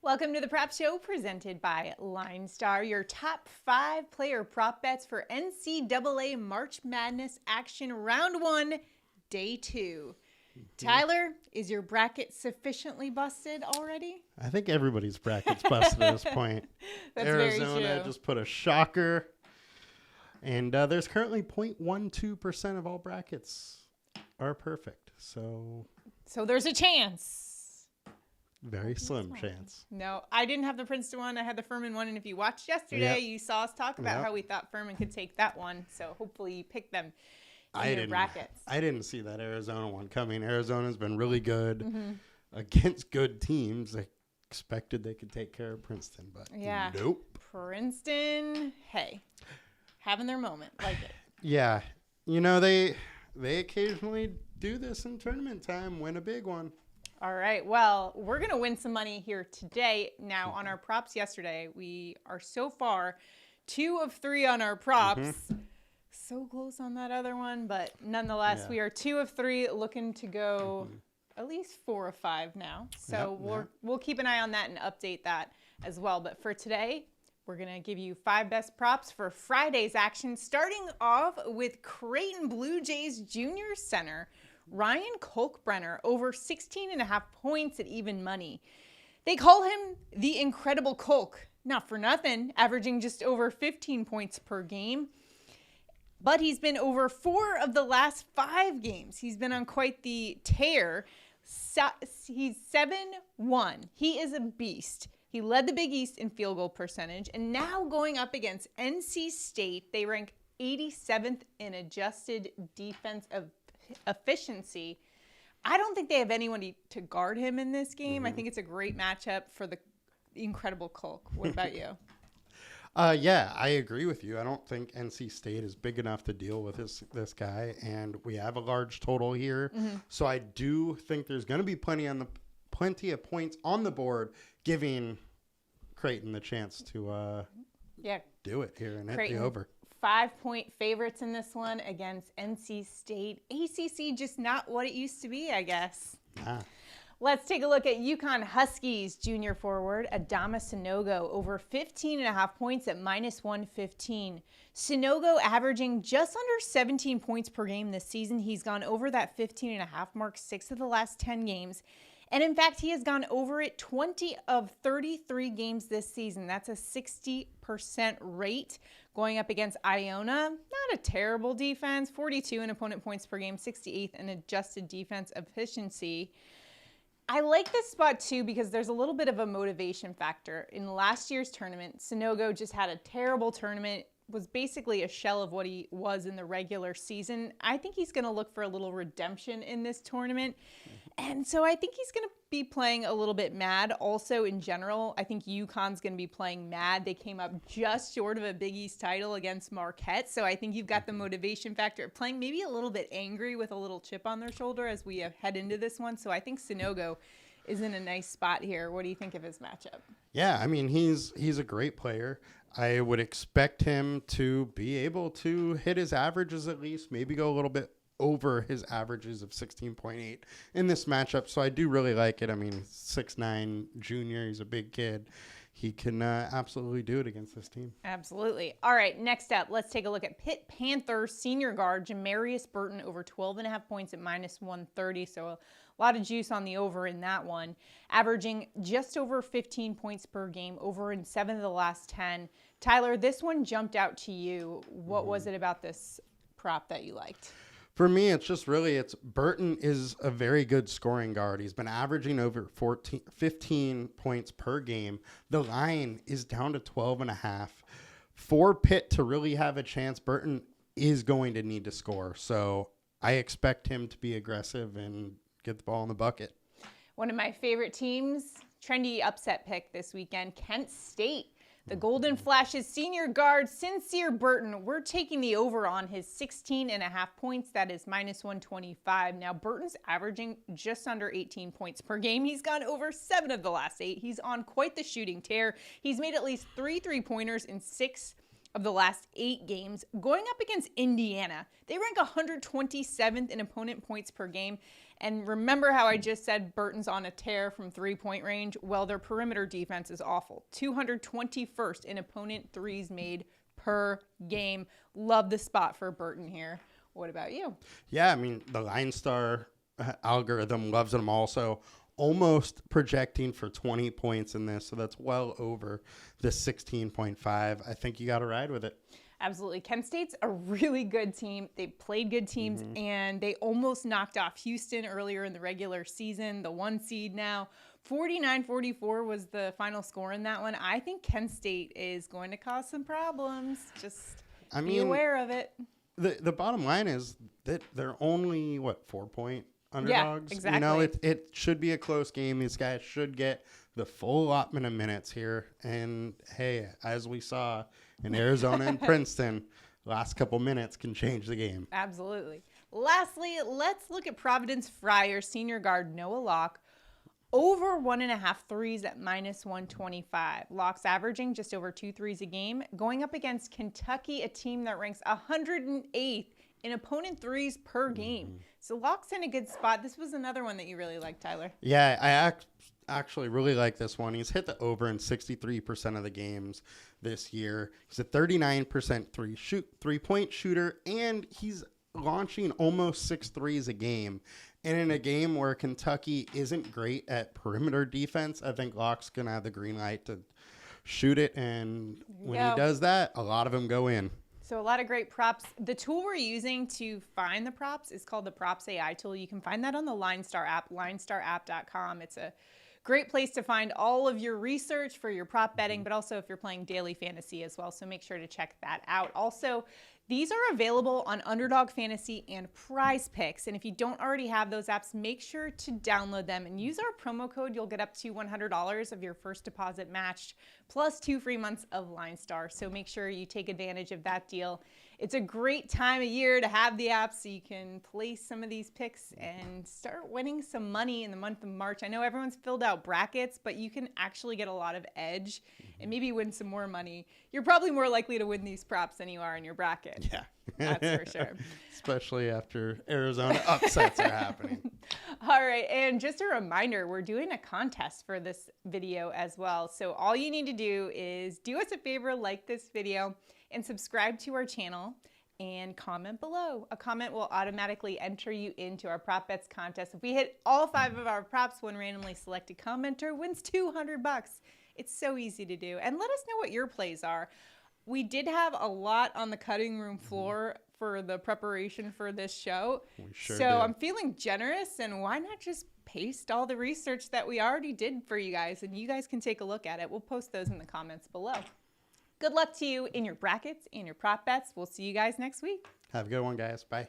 Welcome to the Prop Show presented by LineStar, your top 5 player prop bets for NCAA March Madness action round 1, day 2. Tyler, is your bracket sufficiently busted already? I think everybody's bracket's busted at this point. That's Arizona very true. just put a shocker. And there's currently 0.12% of all brackets are perfect. So there's a chance. Very slim chance. No, I didn't have the Princeton one. I had the Furman one. And if you watched yesterday, you saw us talk about how we thought Furman could take that one. So hopefully you picked them in your brackets. I didn't see that Arizona one coming. Arizona's been really good against good teams. I expected they could take care of Princeton, but nope. Princeton, hey, having their moment. Like it. Yeah. You know, they occasionally do this in tournament time, win a big one. All right. Well, we're going to win some money here today. Now, on our props yesterday, we are so far 2 of 3 on our props. So close on that other one, but nonetheless, we are 2 of 3 looking to go at least 4 of 5 now. So we'll keep an eye on that and update that as well. But for today, we're going to give you 5 best props for Friday's action, starting off with Creighton Blue Jays Junior Center Ryan Kalkbrenner over 16.5 points at even money. They call him the Incredible Kalk, not for nothing, averaging just over 15 points per game. But he's been over 4 of the last 5 games. He's been on quite the tear. He's 7-1. He is a beast. He led the Big East in field goal percentage. And now going up against NC State, they rank 87th in adjusted defense of efficiency. I don't think they have anyone to guard him in this game. I think it's a great matchup for the Incredible Kalk. What about you? Yeah, I agree with you. I don't think NC State is big enough to deal with this guy, and we have a large total here. So I do think there's going to be plenty of points on the board, giving Creighton the chance to do it here and hit the over. 5-point favorites in this one against NC State. ACC just not what it used to be, I guess. Let's take a look at UConn Huskies junior forward Adama Sanogo over 15.5 points at -115. Sanogo averaging just under 17 points per game this season. He's gone over that 15.5 mark 6 of the last 10 games. And in fact, he has gone over it 20 of 33 games this season. That's a 60% rate. Going up against Iona, not a terrible defense. 42 in opponent points per game, 68th in adjusted defense efficiency. I like this spot too because there's a little bit of a motivation factor. In last year's tournament, Sanogo just had a terrible tournament, was basically a shell of what he was in the regular season. I think he's going to look for a little redemption in this tournament. And so I think he's going to be playing a little bit mad. Also, in general, I think UConn's going to be playing mad. They came up just short of a Big East title against Marquette. So I think you've got the motivation factor of playing maybe a little bit angry with a little chip on their shoulder as we head into this one. So I think Sanogo is in a nice spot here. What do you think of his matchup? Yeah, I mean, he's a great player. I would expect him to be able to hit his averages at least, maybe go a little bit over his averages of 16.8 in this matchup. So I do really like it. I mean, 6'9" junior. He's a big kid. He can absolutely do it against this team. Absolutely. All right, next up, let's take a look at Pitt Panthers senior guard Jamarius Burton over 12.5 points at -130. So a lot of juice on the over in that one. Averaging just over 15 points per game, over in 7 of the last 10. Tyler, this one jumped out to you. What was it about this prop that you liked? For me, it's Burton is a very good scoring guard. He's been averaging over 15 points per game. The line is down to 12.5. For Pitt to really have a chance, Burton is going to need to score. So I expect him to be aggressive and get the ball in the bucket. One of my favorite teams, trendy upset pick this weekend, Kent State. The Golden Flashes senior guard, Sincere Burton, we're taking the over on his 16.5 points. That is -125. Now, Burton's averaging just under 18 points per game. He's gone over 7 of the last 8. He's on quite the shooting tear. He's made at least 3 3-pointers in 6 of the last 8 games. Going up against Indiana, they rank 127th in opponent points per game. And remember how I just said Burton's on a tear from 3-point range? Well, their perimeter defense is awful. 221st in opponent threes made per game. Love the spot for Burton here. What about you? Yeah, I mean, the LineStar algorithm loves them also. Almost projecting for 20 points in this, so that's well over the 16.5. I think you got to ride with it. Absolutely. Kent State's a really good team. They played good teams, and they almost knocked off Houston earlier in the regular season, the 1 seed now. 49-44 was the final score in that one. I think Kent State is going to cause some problems. Just be aware of it. The bottom line is that they're only, 4-point underdogs? Yeah, exactly. You know, it should be a close game. These guys should get the full allotment of minutes here. And, hey, as we saw in Arizona and Princeton, last couple minutes can change the game. Absolutely. Lastly, let's look at Providence Friars senior guard Noah Locke. Over 1.5 threes at -125. Locke's averaging just over 2 threes a game, going up against Kentucky, a team that ranks 108th in opponent threes per game. So Locke's in a good spot. This was another one that you really liked, Tyler. Yeah, I actually really like this one. He's hit the over in 63% of the games this year. He's a 39% three-point shooter, and he's launching almost 6 threes a game. And in a game where Kentucky isn't great at perimeter defense, I think Locke's going to have the green light to shoot it. And when he does that, a lot of them go in. So a lot of great props. The tool we're using to find the props is called the Props AI tool. You can find that on the LineStar app, linestarapp.com. It's a great place to find all of your research for your prop betting, but also if you're playing daily fantasy as well. So make sure to check that out. Also, these are available on Underdog Fantasy and PrizePicks. And if you don't already have those apps, make sure to download them and use our promo code. You'll get up to $100 of your first deposit matched, plus 2 free months of LineStar. So make sure you take advantage of that deal. It's a great time of year to have the app so you can place some of these picks and start winning some money in the month of March. I know everyone's filled out brackets, but you can actually get a lot of edge and maybe win some more money. You're probably more likely to win these props than you are in your bracket. Yeah. That's for sure. Especially after Arizona upsets are happening. All right. And just a reminder, we're doing a contest for this video as well. So all you need to do is do us a favor, like this video, and subscribe to our channel and comment below. A comment will automatically enter you into our prop bets contest. If we hit all 5 of our props, one randomly selected commenter wins $200. It's so easy to do. And let us know what your plays are. We did have a lot on the cutting room floor for the preparation for this show. We sure so did. I'm feeling generous, and why not just paste all the research that we already did for you guys, and you guys can take a look at it. We'll post those in the comments below. Good luck to you in your brackets and your prop bets. We'll see you guys next week. Have a good one, guys. Bye.